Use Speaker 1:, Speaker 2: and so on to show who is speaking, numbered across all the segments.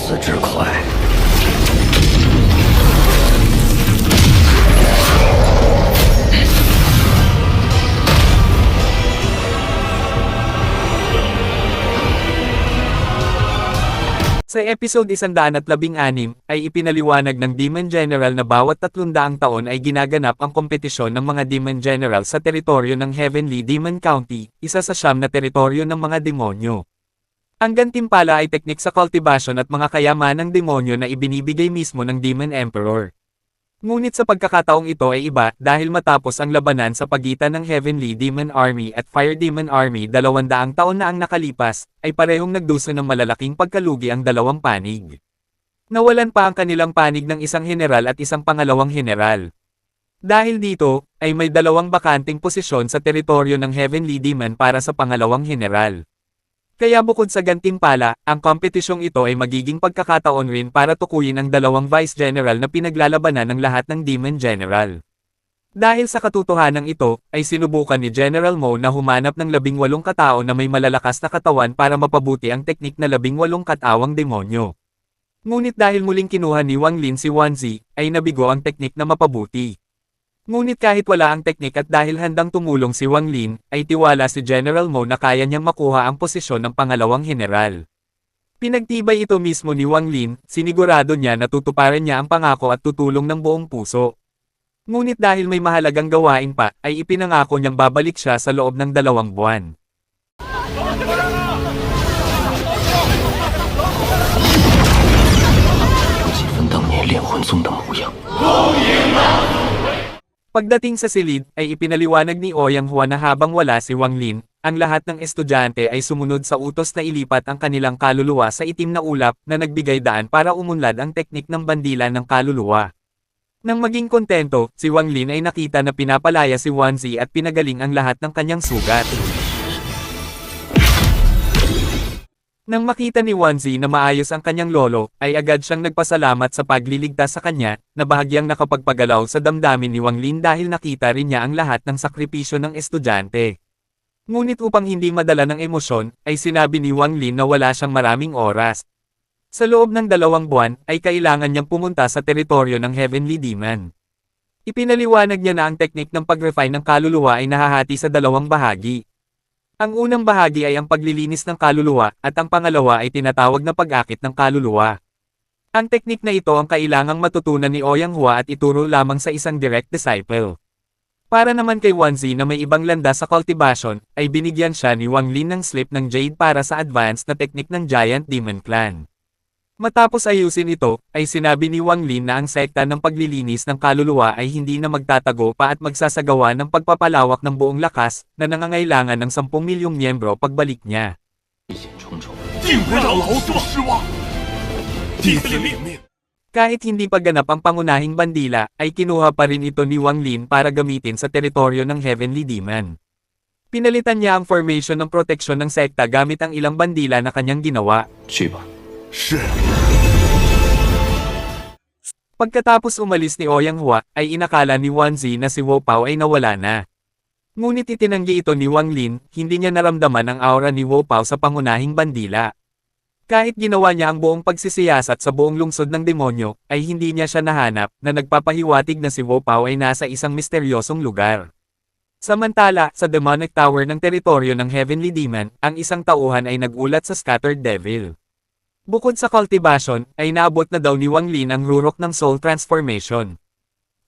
Speaker 1: 死之快。
Speaker 2: Sa episode 116 ay ipinaliwanag ng Demon General na bawat 300 taon ay ginaganap ang kompetisyon ng mga Demon General sa teritoryo ng Heavenly Demon County, isa sa 9 na teritoryo ng mga demonyo. Ang gantimpala ay teknik sa cultivation at mga kayamanang demonyo na ibinibigay mismo ng Demon Emperor. Ngunit sa pagkakataong ito ay iba dahil matapos ang labanan sa pagitan ng Heavenly Demon Army at Fire Demon Army 200 taon na ang nakalipas, ay parehong nagdusa ng malalaking pagkalugi ang dalawang panig. Nawalan pa ang kanilang panig ng isang general at isang pangalawang general. Dahil dito, ay may dalawang bakanting posisyon sa teritoryo ng Heavenly Demon para sa pangalawang general. Kaya bukod sa gantimpala, ang kompetisyong ito ay magiging pagkakataon rin para tukuyin ang dalawang Vice General na pinaglalabanan ng lahat ng Demon General. Dahil sa katotohanan ito, ay sinubukan ni General Mo na humanap ng 18 katao na may malalakas na katawan para mapabuti ang teknik na 18 katawang demonyo. Ngunit dahil muling kinuha ni Wang Lin si Wanzi, ay nabigo ang teknik na mapabuti. Ngunit kahit wala ang teknik at dahil handang tumulong si Wang Lin, ay tiwala si General Mo na kaya niyang makuha ang posisyon ng pangalawang general. Pinagtibay ito mismo ni Wang Lin, sinigurado niya na tutuparan niya ang pangako at tutulong ng buong puso. Ngunit dahil may mahalagang gawain pa, ay ipinangako niyang babalik siya sa loob ng 2 buwan. Pagdating sa silid, ay ipinaliwanag ni Ouyang Hua na habang wala si Wang Lin, ang lahat ng estudyante ay sumunod sa utos na ilipat ang kanilang kaluluwa sa itim na ulap na nagbigay daan para umunlad ang teknik ng bandila ng kaluluwa. Nang maging kontento, si Wang Lin ay nakita na pinapalaya si Wanzi at pinagaling ang lahat ng kanyang sugat. Nang makita ni Wanzi na maayos ang kanyang lolo, ay agad siyang nagpasalamat sa pagliligtas sa kanya, na bahagyang nakapagpagalaw sa damdamin ni Wang Lin dahil nakita rin niya ang lahat ng sakripisyo ng estudyante. Ngunit upang hindi madala ng emosyon, ay sinabi ni Wang Lin na wala siyang maraming oras. Sa loob ng 2 buwan, ay kailangan niyang pumunta sa teritoryo ng Heavenly Demon. Ipinaliwanag niya na ang teknik ng pag-refine ng kaluluwa ay nahahati sa 2 bahagi. Ang unang bahagi ay ang paglilinis ng kaluluwa, at ang pangalawa ay tinatawag na pag-akit ng kaluluwa. Ang teknik na ito ang kailangang matutunan ni Ouyang Hua at ituro lamang sa isang direct disciple. Para naman kay Wanzi na may ibang landas sa cultivation, ay binigyan siya ni Wang Lin ng slip ng Jade para sa advanced na teknik ng Giant Demon Clan. Matapos ayusin ito, ay sinabi ni Wang Lin na ang sekta ng paglilinis ng kaluluwa ay hindi na magtatago pa at magsasagawa ng pagpapalawak ng buong lakas, na nangangailangan ng 10 milyong miyembro pagbalik niya. Kahit hindi pa ganap ang pangunahing bandila, ay kinuha pa rin ito ni Wang Lin para gamitin sa teritoryo ng Heavenly Demon. Pinalitan niya ang formation ng proteksyon ng sekta gamit ang ilang bandila na kanyang ginawa. Pagkatapos umalis ni Ouyang Hua, ay inakala ni Wanzi na si Wu Pao ay nawala na. Ngunit itinanggi ito ni Wang Lin, hindi niya naramdaman ang aura ni Wu Pao sa pangunahing bandila. Kahit ginawa niya ang buong pagsisiyasat sa buong lungsod ng demonyo, ay hindi niya siya nahanap, na nagpapahiwatig na si Wu Pao ay nasa isang misteryosong lugar. Samantala, sa demonic tower ng teritoryo ng Heavenly Demon, ang isang tauhan ay nagulat sa Scattered Devil. Bukod sa cultivation, ay naabot na daw ni Wang Lin ang rurok ng soul transformation.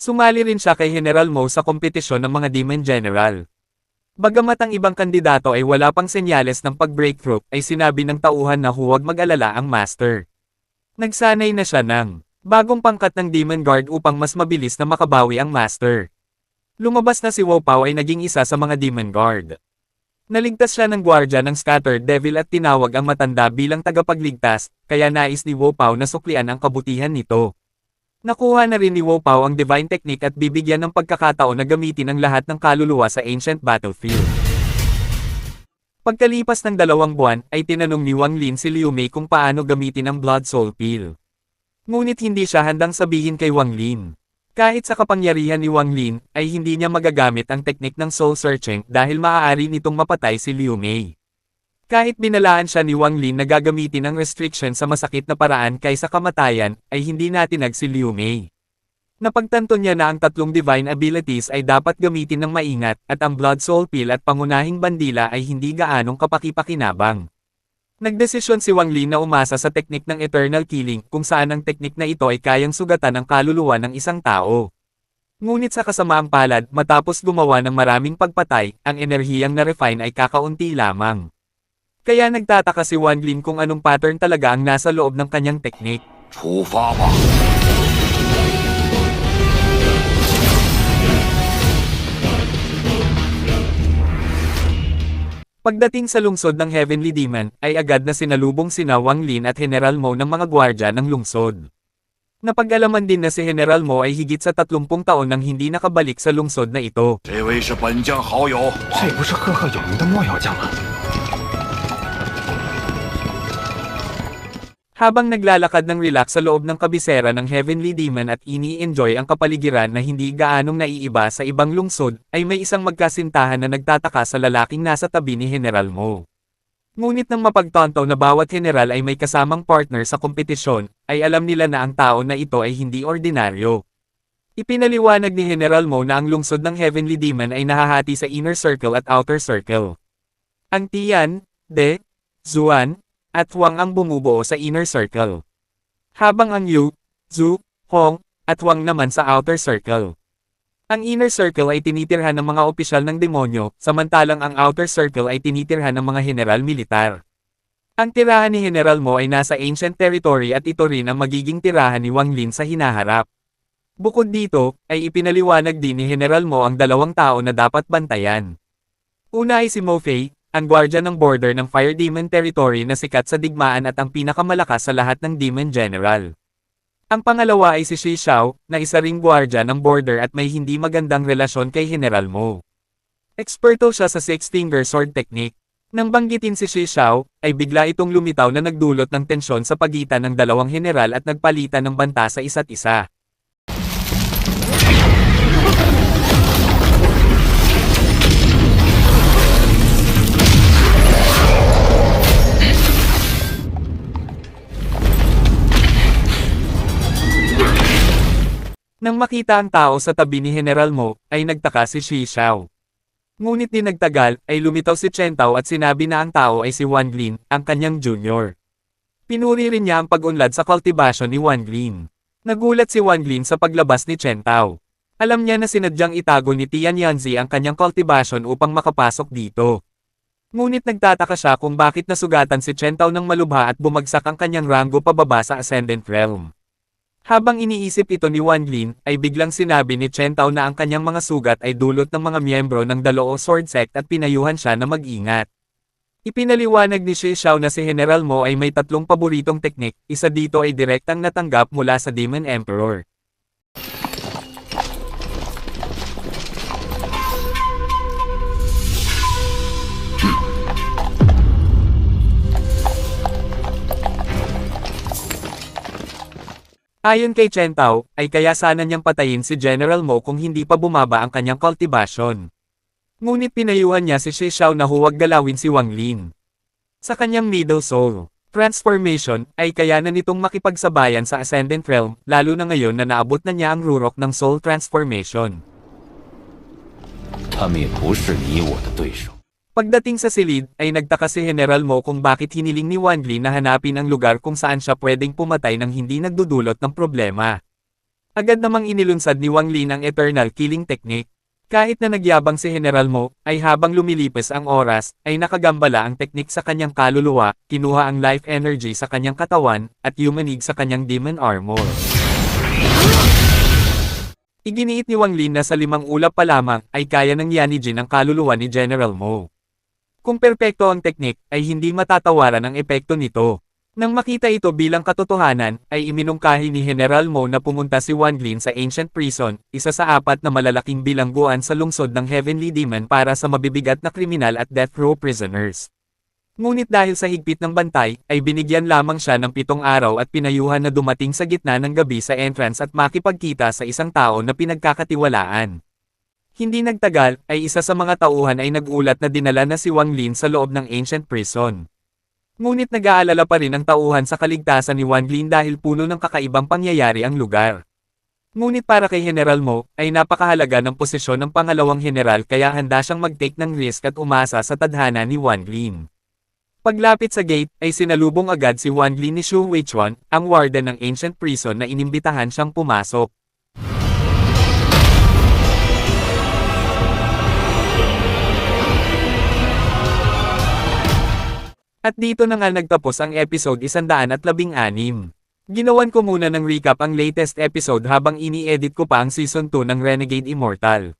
Speaker 2: Sumali rin siya kay General Mo sa kompetisyon ng mga Demon General. Bagamat ang ibang kandidato ay wala pang senyales ng pag-breakthrough, ay sinabi ng tauhan na huwag mag-alala ang Master. Nagsanay na siya ng bagong pangkat ng Demon Guard upang mas mabilis na makabawi ang Master. Lumabas na si Wu Pao ay naging isa sa mga Demon Guard. Naligtas siya ng gwardya ng Scattered Devil at tinawag ang matanda bilang tagapagligtas, kaya nais ni Wu Pao na suklian ang kabutihan nito. Nakuha na rin ni Wu Pao ang Divine Technique at bibigyan ng pagkakataon na gamitin ang lahat ng kaluluwa sa Ancient Battlefield. Pagkalipas ng 2 buwan, ay tinanong ni Wang Lin si Liu Mei kung paano gamitin ang Blood Soul Pill. Ngunit hindi siya handang sabihin kay Wang Lin. Kahit sa kapangyarihan ni Wang Lin, ay hindi niya magagamit ang teknik ng soul searching dahil maaari nitong mapatay si Liu Mei. Kahit binalaan siya ni Wang Lin na gagamitin ang restriction sa masakit na paraan kaysa kamatayan, ay hindi natinag si Liu Mei. Napagtanto niya na ang tatlong divine abilities ay dapat gamitin ng maingat, at ang Blood Soul Pill at pangunahing bandila ay hindi gaanong kapaki-pakinabang. Nagdesisyon si Wang Lin na umasa sa teknik ng Eternal Killing kung saan ang teknik na ito ay kayang sugatan ang kaluluwa ng isang tao. Ngunit sa kasamaang palad, matapos gumawa ng maraming pagpatay, ang enerhiyang na-refine ay kakaunti lamang. Kaya nagtataka si Wang Lin kung anong pattern talaga ang nasa loob ng kanyang teknik.
Speaker 1: 出发吧！
Speaker 2: Pagdating sa lungsod ng Heavenly Demon, ay agad na sinalubong sina Wang Lin at General Mo ng mga gwardya ng lungsod. Napag-alaman din na si General Mo ay higit sa 30 taon nang hindi nakabalik sa lungsod na ito.
Speaker 1: 这位是本将好友，
Speaker 3: 这不是赫赫有名的莫妖将吗？
Speaker 2: Habang naglalakad ng relax sa loob ng kabisera ng Heavenly Demon at ini-enjoy ang kapaligiran na hindi gaanong naiiba sa ibang lungsod, ay may isang magkasintahan na nagtataka sa lalaking nasa tabi ni General Mo. Ngunit nang mapagtanto na bawat general ay may kasamang partner sa kompetisyon, ay alam nila na ang tao na ito ay hindi ordinaryo. Ipinaliwanag ni General Mo na ang lungsod ng Heavenly Demon ay nahahati sa Inner Circle at Outer Circle. Ang Tian, De, Zuan, at Huang ang bumubuo sa Inner Circle. Habang ang Yu, Zhu, Hong, at Huang naman sa Outer Circle. Ang Inner Circle ay tinitirhan ng mga opisyal ng demonyo, samantalang ang Outer Circle ay tinitirhan ng mga general militar. Ang tirahan ni General Mo ay nasa Ancient Territory at ito rin ang magiging tirahan ni Wang Lin sa hinaharap. Bukod dito, ay ipinaliwanag din ni General Mo ang dalawang tao na dapat bantayan. Una ay si Mo Fei, ang gwardya ng border ng Fire Demon Territory na sikat sa digmaan at ang pinakamalakas sa lahat ng Demon General. Ang pangalawa ay si Shi Xiao, na isa ring gwardya ng border at may hindi magandang relasyon kay General Mo. Eksperto siya sa Six-Finger Sword Technique. Nang banggitin si Shi Xiao, ay bigla itong lumitaw na nagdulot ng tensyon sa pagitan ng dalawang general at nagpalitan ng banta sa isa't isa. Nang makita ang tao sa tabi ni General Mo, ay nagtaka si Shi Xiao. Ngunit di nagtagal, ay lumitaw si Chen Tao at sinabi na ang tao ay si Wang Lin, ang kanyang junior. Pinuri rin niya ang pag-unlad sa cultivation ni Wang Lin. Nagulat si Wang Lin sa paglabas ni Chen Tao. Alam niya na sinadyang itago ni Tian Yanzi ang kanyang cultivation upang makapasok dito. Ngunit nagtataka siya kung bakit nasugatan si Chen Tao ng malubha at bumagsak ang kanyang ranggo pababa sa Ascendant Realm. Habang iniisip ito ni Wang Lin, ay biglang sinabi ni Chen Tao na ang kanyang mga sugat ay dulot ng mga miyembro ng Dalao Sword Sect at pinayuhan siya na mag-ingat. Ipinaliwanag ni Shi Xiao na si General Mo ay may tatlong paboritong teknik, isa dito ay direktang natanggap mula sa Demon Emperor. Ayon kay Chen Tao, ay kaya sana niyang patayin si General Mo kung hindi pa bumaba ang kanyang cultivation. Ngunit pinayuhan niya si Shi Xiao na huwag galawin si Wang Lin. Sa kanyang Middle Soul Transformation, ay kaya na nitong makipagsabayan sa Ascendant Realm, lalo na ngayon na naabot na niya ang rurok ng Soul Transformation.
Speaker 1: 他们也不是你我的对手。
Speaker 2: Pagdating sa silid, ay nagtaka si General Mo kung bakit hiniling ni Wang Lin na hanapin ang lugar kung saan siya pwedeng pumatay nang hindi nagdudulot ng problema. Agad namang inilunsad ni Wang Lin ang Eternal Killing Technique. Kahit na nagyabang si General Mo, ay habang lumilipas ang oras, ay nakagambala ang teknik sa kanyang kaluluwa, kinuha ang life energy sa kanyang katawan, at yumanig sa kanyang demon armor. Iginiit ni Wang Lin na sa 5 ulap pa lamang, ay kaya nang yanijin ang kaluluwa ni General Mo. Kung perpekto ang teknik, ay hindi matatawaran ang epekto nito. Nang makita ito bilang katotohanan, ay iminungkahi ni General Mo na pumunta si Wang Lin sa Ancient Prison, isa sa 4 na malalaking bilangguan sa lungsod ng Heavenly Demon para sa mabibigat na kriminal at death row prisoners. Ngunit dahil sa higpit ng bantay, ay binigyan lamang siya ng 7 araw at pinayuhan na dumating sa gitna ng gabi sa entrance at makipagkita sa isang tao na pinagkakatiwalaan. Hindi nagtagal, ay isa sa mga tauhan ay nagulat na dinala na si Wang Lin sa loob ng ancient prison. Ngunit nag-aalala pa rin ang tauhan sa kaligtasan ni Wang Lin dahil puno ng kakaibang pangyayari ang lugar. Ngunit para kay General Mo, ay napakahalaga ng posisyon ng pangalawang general kaya handa siyang mag-take ng risk at umasa sa tadhana ni Wang Lin. Paglapit sa gate, ay sinalubong agad si Wang Lin ni Xu Weichuan, ang warden ng ancient prison na inimbitahan siyang pumasok. At dito na nga nagtapos ang episode 116. Ginawan ko muna ng recap ang latest episode habang ini-edit ko pa ang season 2 ng Renegade Immortal.